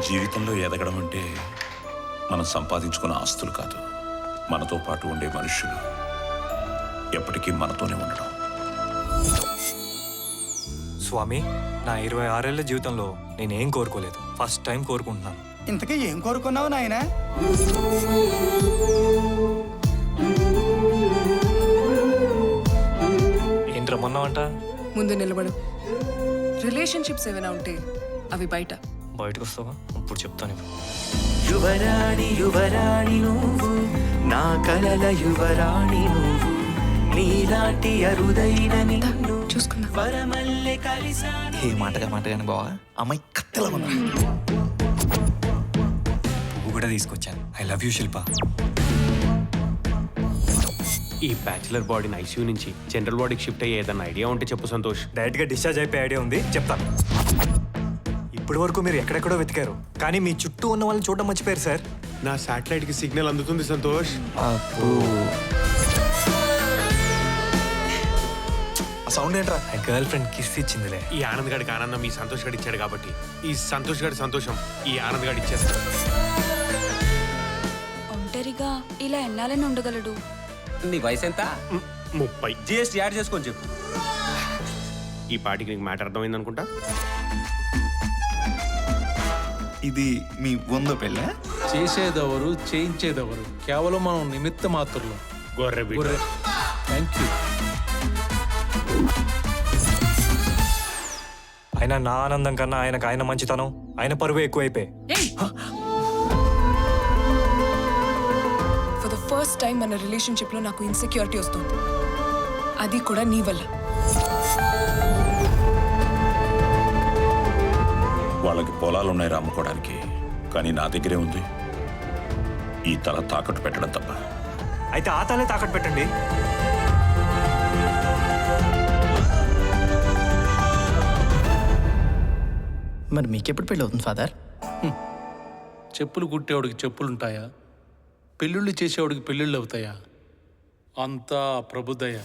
జీవితంలో ఎదగడం అంటే మనం సంపాదించుకున్న ఆస్తులు కాదు, మనతో పాటు ఉండే మనుషులు ఎప్పటికీ మనతోనే ఉండడం. స్వామి, నా 26 ఏళ్ల జీవితంలో నేనేం కోరుకోలేదు. ఫస్ట్ టైం కోరుకుంటున్నాను. ఇంతకీ ఏం కోరుకున్నావు నాయనా? ఏం రమ్మన్నావంట? ముందు నిలబడు. రిలేషన్షిప్స్ ఏమైనా ఉంటే అవి బయట. బయటకు వస్తావా? ఇప్పుడు చెప్తాను. యువరాణి యువరాణి నువ్వు, నా కలల యువరాణి నువ్వు, నీలాంటి అరుదైన నిన్ను చూసుకుందా వరమల్లె కలిసాను. ఏ మాటగానే బావా, అమ్మాయి కత్తెలా ఉన్నా. పువ్వు కూడా తీసుకొచ్చాను. ఐ లవ్ యూ శిల్ప. ఈ బ్యాచిలర్ బాడీని ఐసీయూ నుంచి జనరల్ బాడీకి షిఫ్ట్ అయ్యే ఏదన్నా ఐడియా ఉంటే చెప్పు సంతోష్. డైరెక్ట్గా డిశ్చార్జ్ అయిపోయే ఐడియా ఉంది, చెప్తాను. ఇప్పటి వరకు మీరు ఎక్కడెక్కడో వెతికారు, కానీ మీ చుట్టూ ఉన్న వాళ్ళని చూడడం మర్చిపోయారు సార్. నా శాటిలైట్ కి సిగ్నల్ అందుతుంది సంతోష్. ఆ సౌండ్ ఏంట్రా? నా గర్ల్ ఫ్రెండ్ కిస్ ఇచ్చిందిలే. ఈ ఆనంద్ గడికి ఆనందం ఈ సంతోష్ గడి ఇచ్చాడు కాబట్టి ఈ సంతోష్ గడి సంతోషం ఈ ఆనంద్ గడి ఇచ్చేస్తాడు. ఒంటరిగా ఇలా ఎన్నాలని ఉండగలడు? నీ వయసు ఎంత? 30. జిఎస్టీ యాడ్ చేసుకొని చెప్పు. ఈ పార్టీకి నీకు మ్యాటర్ అర్థమైంది అనుకుంటా. ఇది మీ వందో పెళ్ళే? చేసేదెవరు, చేయించేదెవరు? కేవలం మనం నిమిత్త మాత్రులు. గొర్రె బిడ్డ. Thank you. అయినా నా ఆనందం కన్నా ఆయన మంచితనం, ఆయన పరువు ఎక్కువైపోయి. ఫర్ ద ఫస్ట్ టైం మన రిలేషన్షిప్ లో నాకు ఇన్సెక్యూరిటీ వస్తుంది. అది కూడా నీ వల్ల. వాళ్ళకి పొలాలున్నాయి అమ్ముకోవడానికి, కానీ నా దగ్గరే ఉంది ఈ తల తాకట్టు పెట్టడం తప్ప. అయితే ఆ తలే తాకట్టు పెట్టండి. మరి మీకెప్పుడు పెళ్ళి అవుతుంది ఫాదర్? చెప్పులు కుట్టేవాడికి చెప్పులుంటాయా? పెళ్ళిళ్ళు చేసేవాడికి పెళ్ళిళ్ళు అవుతాయా? అంతా ప్రభుదయ.